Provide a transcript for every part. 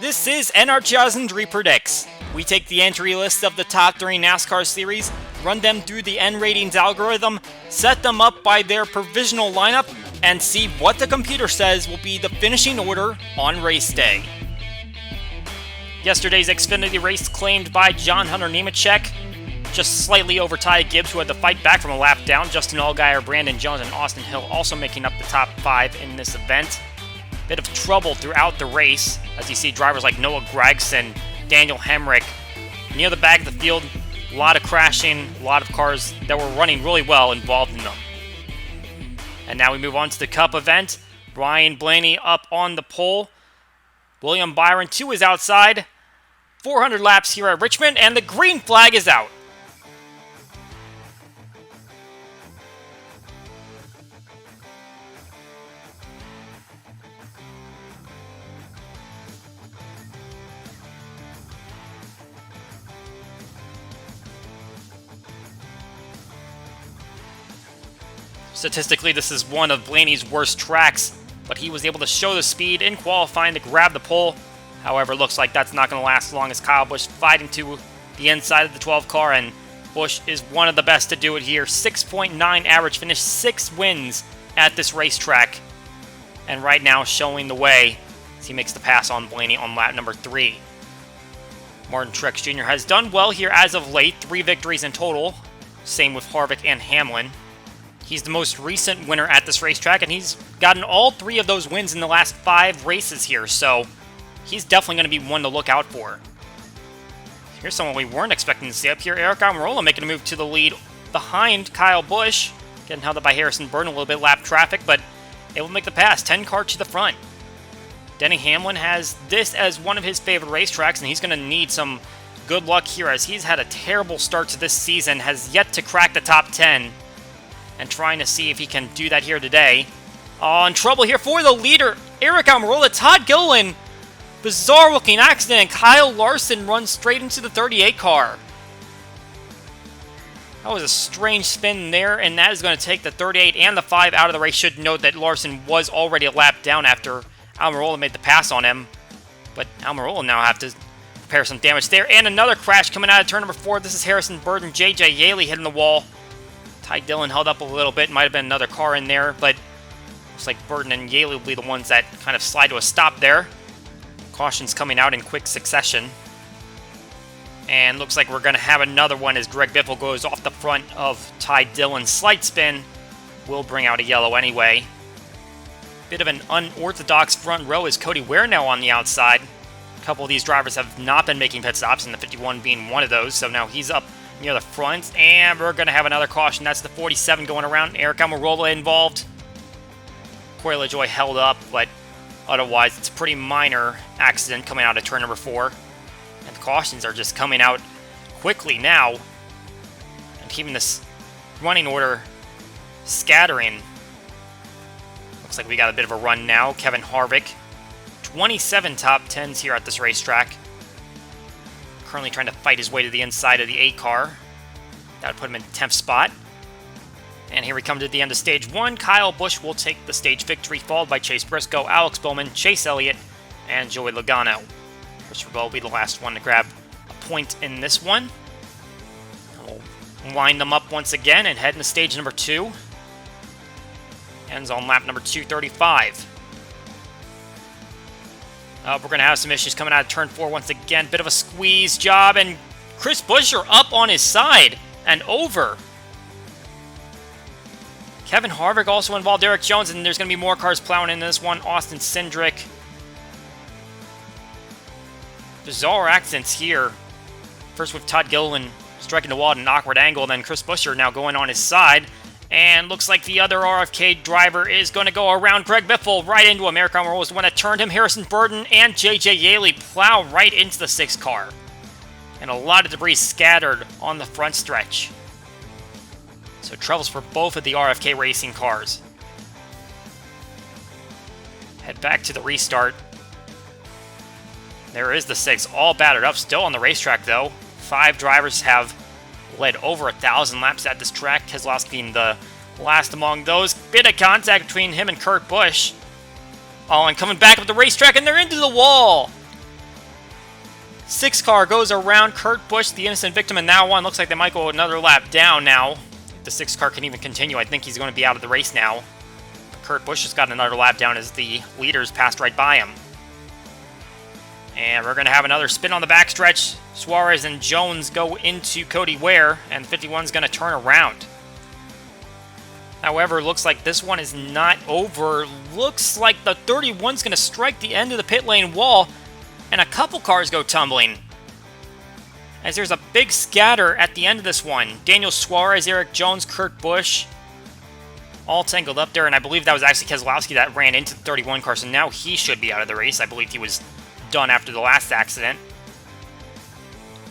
This is NR2003 Predicts. We take the entry list of the top 3 NASCAR series, run them through the N ratings algorithm, set them up by their provisional lineup, and see what the computer says will be the finishing order on race day. Yesterday's Xfinity race claimed by John Hunter Nemechek, just slightly over Ty Gibbs, who had to fight back from a lap down. Justin Allgaier, Brandon Jones, and Austin Hill also making up the top 5 in this event. Bit of trouble throughout the race, as you see drivers like Noah Gragson, Daniel Hemrick near the back of the field. A lot of crashing, a lot of cars that were running really well involved in them. And now we move on to the Cup event. Ryan Blaney up on the pole. William Byron to his outside. 400 laps here at Richmond, and the green flag is out. Statistically, this is one of Blaney's worst tracks, but he was able to show the speed in qualifying to grab the pole. However, looks like that's not going to last long as Kyle Busch fighting to the inside of the 12 car, and Busch is one of the best to do it here. 6.9 average finish, 6 wins at this racetrack, and right now showing the way as he makes the pass on Blaney on lap number 3. Martin Truex Jr. has done well here as of late, 3 victories in total, same with Harvick and Hamlin. He's the most recent winner at this racetrack, and he's gotten all 3 of those wins in the last 5 races here, so he's definitely going to be one to look out for. Here's someone we weren't expecting to see up here. Aric Almirola making a move to the lead behind Kyle Busch. Getting held up by Harrison Burton, a little bit lap traffic, but able to make the pass. 10 car to the front. Denny Hamlin has this as one of his favorite racetracks, and he's going to need some good luck here as he's had a terrible start to this season, has yet to crack the top 10, and trying to see if he can do that here today. Oh, in trouble here for the leader, Aric Almirola. Todd Gilliland, bizarre-looking accident, and Kyle Larson runs straight into the 38 car. That was a strange spin there, and that is going to take the 38 and the 5 out of the race. Should note that Larson was already a lap down after Almirola made the pass on him, but Almirola now have to repair some damage there. And another crash coming out of turn number 4. This is Harrison Burton, J.J. Yaley hitting the wall. Ty Dillon held up a little bit. Might have been another car in there, but looks like Burton and Yaley will be the ones that kind of slide to a stop there. Cautions coming out in quick succession. And looks like we're going to have another one as Greg Biffle goes off the front of Ty Dillon. Slight spin will bring out a yellow anyway. Bit of an unorthodox front row as Cody Ware now on the outside. A couple of these drivers have not been making pit stops, and the 51 being one of those, so now he's up near the front, and we're going to have another caution. That's the 47 going around. Aric Almirola involved. Corey LaJoie held up, but otherwise it's a pretty minor accident coming out of turn number 4. And the cautions are just coming out quickly now, and keeping this running order scattering. Looks like we got a bit of a run now. Kevin Harvick, 27 top 10s here at this racetrack. Currently trying to fight his way to the inside of the 8 car. That would put him in 10th spot. And here we come to the end of Stage 1. Kyle Busch will take the stage victory, followed by Chase Briscoe, Alex Bowman, Chase Elliott, and Joey Logano. Christopher Bell will be the last one to grab a point in this one. We'll line them up once again and head into stage number 2. Ends on lap number 235. We're going to have some issues coming out of turn 4 once again. Bit of a squeeze job, and Chris Buescher up on his side and over. Kevin Harvick also involved. Eric Jones, and there's going to be more cars plowing into this one. Austin Cindric. Bizarre accidents here. First with Todd Gilliland striking the wall at an awkward angle, then Chris Buescher now going on his side. And looks like the other RFK driver is going to go around Greg Biffle right into him. Aric Almirola was the one that turned him. Harrison Burton and J.J. Yaley plow right into the 6 car. And a lot of debris scattered on the front stretch. So troubles for both of the RFK racing cars. Head back to the restart. There is the 6, all battered up. Still on the racetrack, though. 5 drivers have led over 1,000 laps at this track. Keselowski being the last among those. Bit of contact between him and Kurt Busch. Oh, and coming back up the racetrack, and they're into the wall. 6 car goes around Kurt Busch, the innocent victim in that one. Looks like they might go another lap down now. If the 6 car can even continue, I think he's going to be out of the race now. But Kurt Busch just got another lap down as the leaders passed right by him. And we're going to have another spin on the backstretch. Suarez and Jones go into Cody Ware, and 51's going to turn around. However, looks like this one is not over. Looks like the 31's going to strike the end of the pit lane wall, and a couple cars go tumbling. As there's a big scatter at the end of this one. Daniel Suarez, Eric Jones, Kurt Busch, all tangled up there, and I believe that was actually Keselowski that ran into the 31 car, so now he should be out of the race. I believe he was done after the last accident.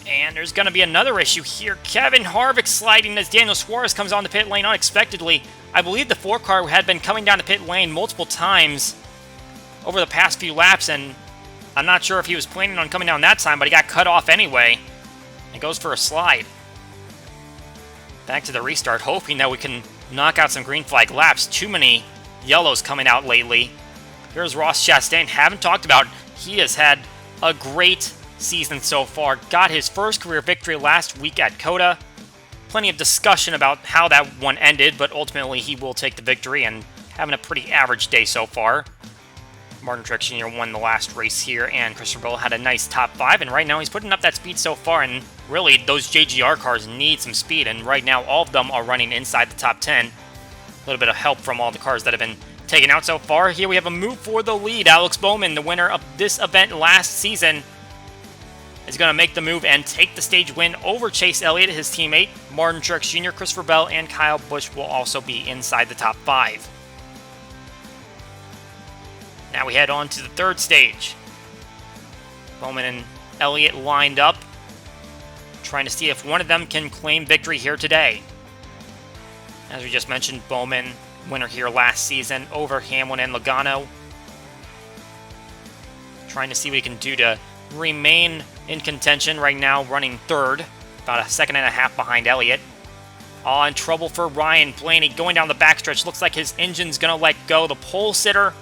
And there's going to be another issue here. Kevin Harvick sliding as Daniel Suarez comes on the pit lane unexpectedly. I believe the 4 car had been coming down the pit lane multiple times over the past few laps, and I'm not sure if he was planning on coming down that time, but he got cut off anyway and goes for a slide. Back to the restart, hoping that we can knock out some green flag laps. Too many yellows coming out lately. Here's Ross Chastain. Haven't talked about, he has had a great season so far. Got his first career victory last week at COTA. Plenty of discussion about how that one ended, but ultimately he will take the victory and having a pretty average day so far. Martin Truex Jr. won the last race here, and Christopher Bell had a nice top 5, and right now he's putting up that speed so far, and really those JGR cars need some speed, and right now all of them are running inside the top 10. A little bit of help from all the cars that have been taken out so far. Here we have a move for the lead. Alex Bowman, the winner of this event last season, is going to make the move and take the stage win over Chase Elliott, his teammate. Martin Truex Jr., Christopher Bell, and Kyle Busch will also be inside the top 5. Now we head on to the third stage. Bowman and Elliott lined up, trying to see if one of them can claim victory here today. As we just mentioned, Bowman, winner here last season over Hamlin and Logano. Trying to see what he can do to remain in contention. Right now running third, about a second and a half behind Elliott. All in trouble for Ryan Blaney going down the backstretch. Looks like his engine's going to let go. The pole sitter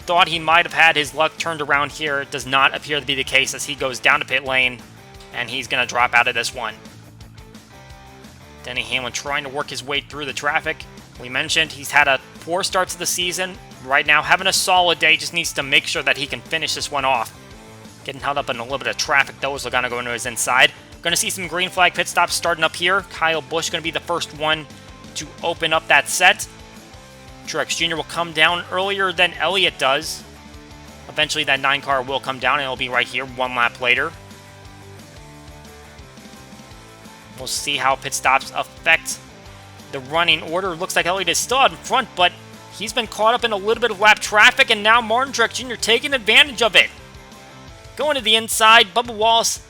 thought he might have had his luck turned around here. It does not appear to be the case as he goes down to pit lane, and he's going to drop out of this one. Denny Hamlin trying to work his way through the traffic. We mentioned he's had a poor start to the season. Right now having a solid day, just needs to make sure that he can finish this one off. Getting held up in a little bit of traffic though as Logano going to his inside. Going to see some green flag pit stops starting up here. Kyle Busch going to be the first one to open up that set. Truex Jr. will come down earlier than Elliott does. Eventually that 9 car will come down and it'll be right here 1 lap later. We'll see how pit stops affect the running order. Looks like Elliott is still out in front, but he's been caught up in a little bit of lap traffic, and now Martin Truex Jr. taking advantage of it. Going to the inside, Bubba Wallace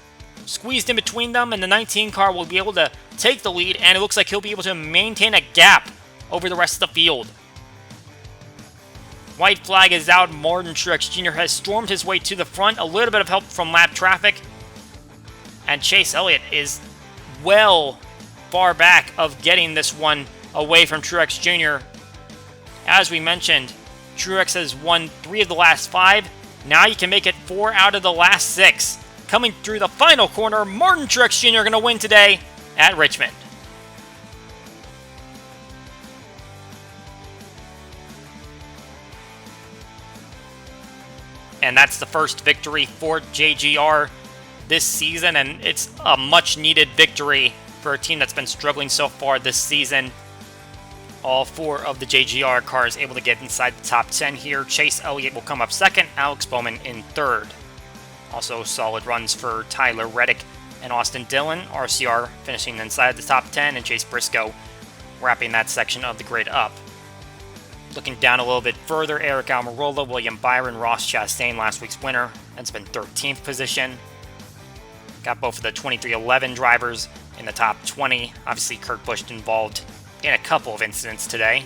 squeezed in between them, and the 19 car will be able to take the lead, and it looks like he'll be able to maintain a gap over the rest of the field. White flag is out. Martin Truex Jr. has stormed his way to the front. A little bit of help from lap traffic, and Chase Elliott is well far back of getting this one away from Truex Jr. As we mentioned, Truex has won 3 of the last 5. Now you can make it 4 out of the last 6. Coming through the final corner, Martin Truex Jr. going to win today at Richmond. And that's the first victory for JGR this season, and it's a much-needed victory for a team that's been struggling so far this season. All 4 of the JGR cars able to get inside the top 10 here. Chase Elliott will come up second, Alex Bowman in third. Also solid runs for Tyler Reddick and Austin Dillon. RCR finishing inside the top 10, and Chase Briscoe wrapping that section of the grid up. Looking down a little bit further, Eric Almirola, William Byron, Ross Chastain, last week's winner, has been 13th position. Got both of the 2311 drivers in the top 20. Obviously, Kurt Busch involved in a couple of incidents today.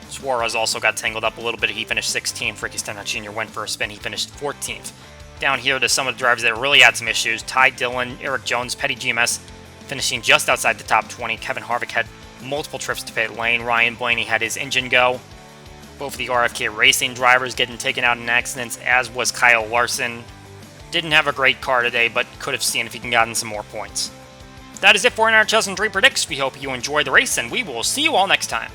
Suarez also got tangled up a little bit. He finished 16th. Ricky Stenhouse Jr. went for a spin. He finished 14th. Down here to some of the drivers that really had some issues. Ty Dillon, Eric Jones, Petty GMS finishing just outside the top 20. Kevin Harvick had multiple trips to pit lane. Ryan Blaney had his engine go. Both of the RFK Racing drivers getting taken out in accidents, as was Kyle Larson. Didn't have a great car today, but could have seen if he can gotten some more points. That is it for NR2003 Predicts. We hope you enjoyed the race, and we will see you all next time.